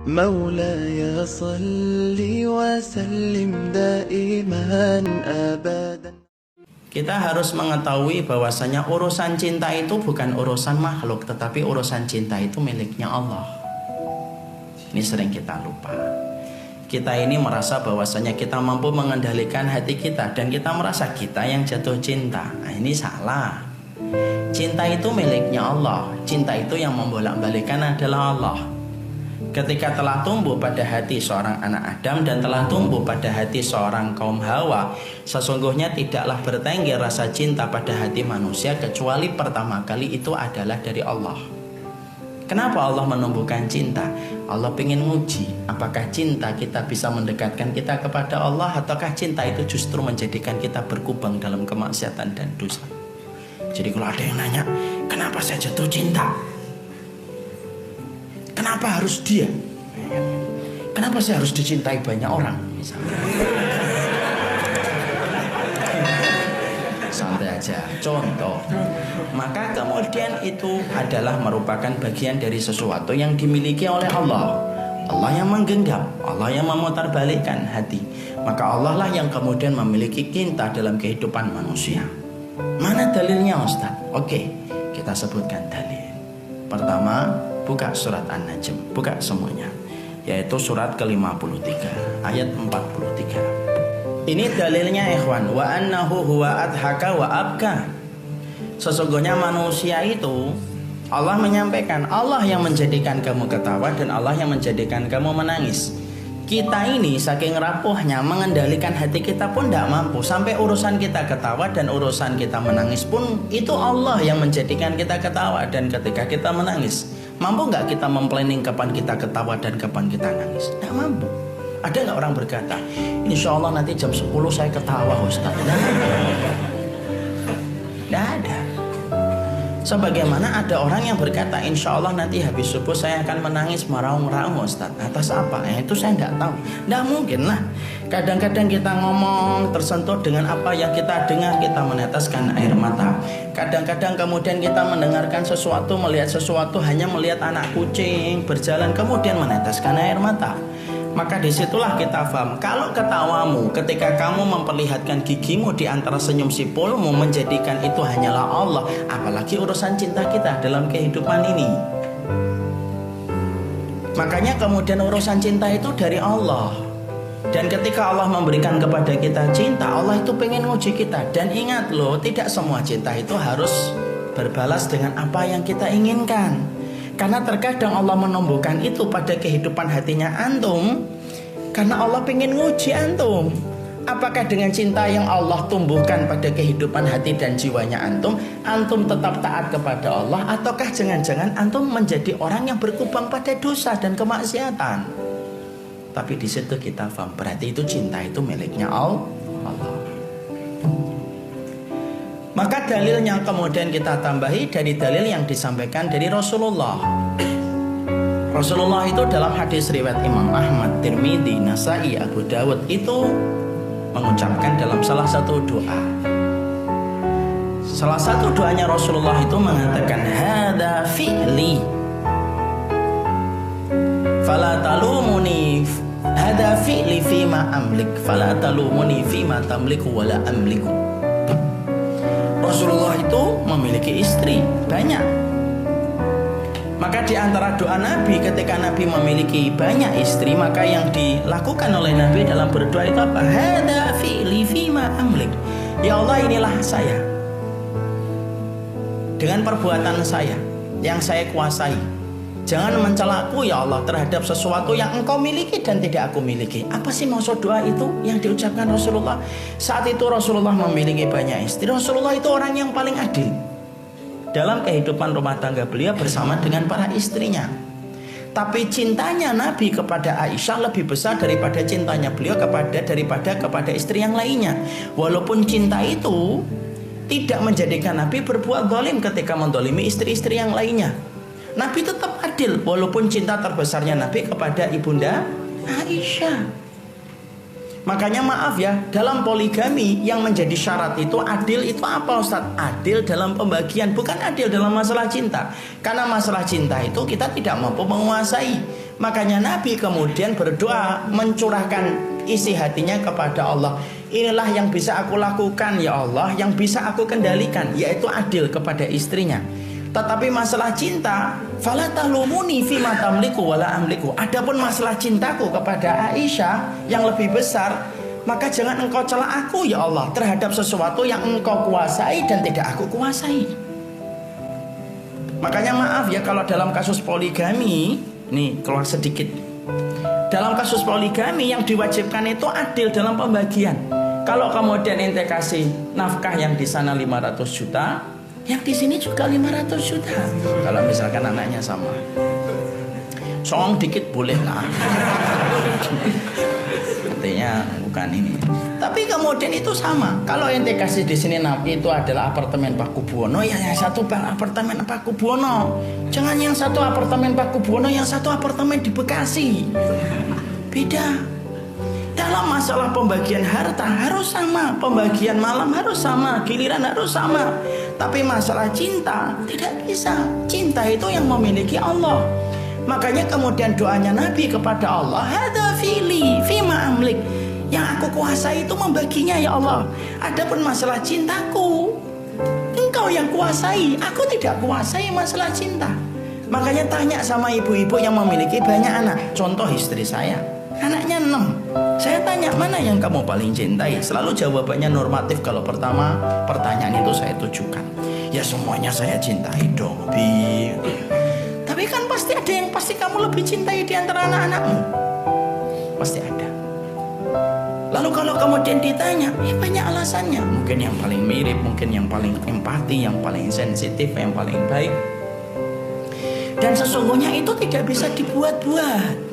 مولاي صل وسلم دائما أبدا. Kita harus mengetahui bahwasanya urusan cinta itu bukan urusan makhluk, tetapi urusan cinta itu miliknya Allah. Ini sering kita lupa. Kita ini merasa bahwasanya kita mampu mengendalikan hati kita, dan kita merasa kita yang jatuh cinta. Nah, ini salah. Cinta itu miliknya Allah. Cinta itu yang membolak-balikan adalah Allah. Ketika telah tumbuh pada hati seorang anak Adam dan telah tumbuh pada hati seorang kaum Hawa, sesungguhnya tidaklah bertengger rasa cinta pada hati manusia kecuali pertama kali itu adalah dari Allah. Kenapa Allah menumbuhkan cinta? Allah ingin nguji apakah cinta kita bisa mendekatkan kita kepada Allah, ataukah cinta itu justru menjadikan kita berkubang dalam kemaksiatan dan dosa. Jadi kalau ada yang nanya, kenapa saya jatuh cinta? Kenapa harus dia? Kenapa saya harus dicintai banyak orang? Misalnya. Santai aja, contoh. Maka kemudian itu adalah merupakan bagian dari sesuatu yang dimiliki oleh Allah. Allah yang menggenggam, Allah yang memutarbalikkan hati. Maka Allah lah yang kemudian memiliki cinta dalam kehidupan manusia. Mana dalilnya, Ustaz? Oke, kita sebutkan dalil. Pertama, buka surat An-Najm, buka semuanya, yaitu surat ke-53 ayat 43. Ini dalilnya, ikhwan. Wa annahu huwa adhaka wa abka. Sesungguhnya manusia itu, Allah menyampaikan, Allah yang menjadikan kamu ketawa dan Allah yang menjadikan kamu menangis. Kita ini saking rapuhnya mengendalikan hati kita pun tidak mampu. Sampai urusan kita ketawa dan urusan kita menangis pun itu Allah yang menjadikan kita ketawa. Dan ketika kita menangis, mampu nggak kita memplanning kapan kita ketawa dan kapan kita nangis? Tidak mampu. Ada nggak orang berkata, insya Allah nanti jam 10 saya ketawa, Ustaz? Tidak ada. Sebagaimana ada orang yang berkata, insya Allah nanti habis subuh saya akan menangis meraung-raung, Ustaz. Atas apa? Itu saya tidak tahu. Tidak mungkin lah. Kadang-kadang kita ngomong tersentuh dengan apa yang kita dengar, kita meneteskan air mata. Kadang-kadang kemudian kita mendengarkan sesuatu, melihat sesuatu, hanya melihat anak kucing berjalan, kemudian meneteskan air mata. Maka disitulah kita paham, kalau ketawamu ketika kamu memperlihatkan gigimu di antara senyum sipulmu menjadikan itu hanyalah Allah, apalagi urusan cinta kita dalam kehidupan ini. Makanya kemudian urusan cinta itu dari Allah. Dan ketika Allah memberikan kepada kita cinta, Allah itu pengen nguji kita. Dan ingat loh, tidak semua cinta itu harus berbalas dengan apa yang kita inginkan. Karena terkadang Allah menumbuhkan itu pada kehidupan hatinya antum, karena Allah pengen nguji antum. Apakah dengan cinta yang Allah tumbuhkan pada kehidupan hati dan jiwanya antum, antum tetap taat kepada Allah, ataukah jangan-jangan antum menjadi orang yang berkubang pada dosa dan kemaksiatan? Tapi di situ kita paham, berarti itu cinta itu miliknya Allah. Maka dalil yang kemudian kita tambahi dari dalil yang disampaikan dari Rasulullah. Rasulullah itu dalam hadis riwayat Imam Ahmad, Tirmidzi, Nasai, Abu Dawud itu mengucapkan dalam salah satu doa. Salah satu doanya Rasulullah itu mengatakan, hada fi'li fala talumuni, hada fi'li fima amlik fala talumuni fima tamliku wala amliku. Rasulullah itu memiliki istri banyak. Maka di antara doa Nabi ketika Nabi memiliki banyak istri, maka yang dilakukan oleh Nabi dalam berdoa itu apa? Hada fi'li fima amlik. Ya Allah, inilah saya dengan perbuatan saya yang saya kuasai. Jangan mencelaku ya Allah terhadap sesuatu yang engkau miliki dan tidak aku miliki. Apa sih maksud doa itu yang diucapkan Rasulullah? Saat itu Rasulullah memiliki banyak istri. Rasulullah itu orang yang paling adil dalam kehidupan rumah tangga beliau bersama dengan para istrinya. Tapi cintanya Nabi kepada Aisyah lebih besar daripada cintanya beliau kepada istri yang lainnya. Walaupun cinta itu tidak menjadikan Nabi berbuat zalim ketika mendolimi istri-istri yang lainnya. Nabi tetap adil walaupun cinta terbesarnya Nabi kepada ibunda Aisyah. Makanya maaf ya, dalam poligami yang menjadi syarat itu adil itu apa, Ustaz? Adil dalam pembagian, bukan adil dalam masalah cinta. Karena masalah cinta itu kita tidak mampu menguasai. Makanya Nabi kemudian berdoa mencurahkan isi hatinya kepada Allah. Inilah yang bisa aku lakukan ya Allah, yang bisa aku kendalikan, yaitu adil kepada istrinya. Tetapi masalah cinta, fala talumuni fima tamliku wala amliku. Adapun masalah cintaku kepada Aisyah yang lebih besar, maka jangan engkau cela aku ya Allah terhadap sesuatu yang engkau kuasai dan tidak aku kuasai. Makanya maaf ya kalau dalam kasus poligami, nih keluar sedikit. Dalam kasus poligami yang diwajibkan itu adil dalam pembagian. Kalau kemudian ente kasih nafkah yang di sana 500 juta, yang di sini juga 500 juta. Kalau misalkan anaknya sama, song dikit boleh lah. Artinya bukan ini. Tapi kemudian itu sama. Kalau ente kasih di sini itu adalah apartemen Pak Kubuwono, ya yang satu apartemen Pak Kubuwono. Jangan yang satu apartemen Pak Kubuwono, yang satu apartemen di Bekasi. Beda. Dalam masalah pembagian harta harus sama, pembagian malam harus sama, giliran harus sama. Tapi masalah cinta tidak bisa. Cinta itu yang memiliki Allah. Makanya kemudian doanya Nabi kepada Allah, hada fili fima amlik. Yang aku kuasai itu membaginya ya Allah. Adapun masalah cintaku, engkau yang kuasai, aku tidak kuasai masalah cinta. Makanya tanya sama ibu-ibu yang memiliki banyak anak. Contoh istri saya, anaknya 6. Saya tanya, mana yang kamu paling cintai? Selalu jawabannya normatif. Kalau pertama pertanyaan itu saya tujukan, ya semuanya saya cintai dong, Bi. Tapi kan pasti ada yang pasti kamu lebih cintai di antara anak-anakmu. Pasti ada. Lalu kalau kemudian ditanya, banyak alasannya. Mungkin yang paling mirip, mungkin yang paling empati, yang paling sensitif, yang paling baik. Dan sesungguhnya itu tidak bisa dibuat-buat.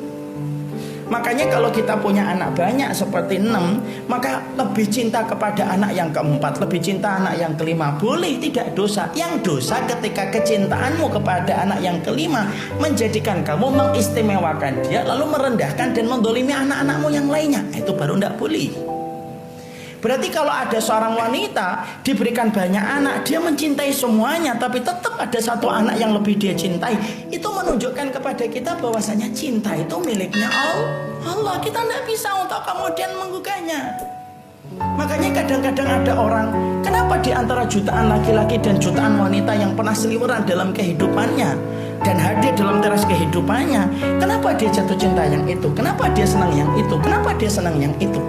Makanya kalau kita punya anak banyak seperti 6, maka lebih cinta kepada anak yang keempat, lebih cinta anak yang kelima. Boleh, tidak dosa. Yang dosa ketika kecintaanmu kepada anak yang kelima menjadikan kamu mengistimewakan dia, lalu merendahkan dan mendolimi anak-anakmu yang lainnya. Itu baru tidak boleh. Berarti kalau ada seorang wanita diberikan banyak anak, dia mencintai semuanya, tapi tetap ada satu anak yang lebih dia cintai. Itu menunjukkan kepada kita bahwasanya cinta itu miliknya Allah. Kita tidak bisa untuk kemudian menggugahnya. Makanya kadang-kadang ada orang, kenapa di antara jutaan laki-laki dan jutaan wanita yang pernah seliweran dalam kehidupannya dan hadir dalam teras kehidupannya, kenapa dia jatuh cinta yang itu? Kenapa dia senang yang itu? Kenapa dia senang yang itu?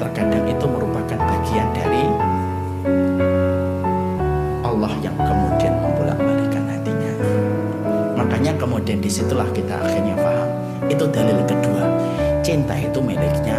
Terkadang itu merupakan bagian dari Allah yang kemudian membolak-balikan hatinya. Makanya kemudian disitulah kita akhirnya paham. Itu dalil kedua. Cinta itu miliknya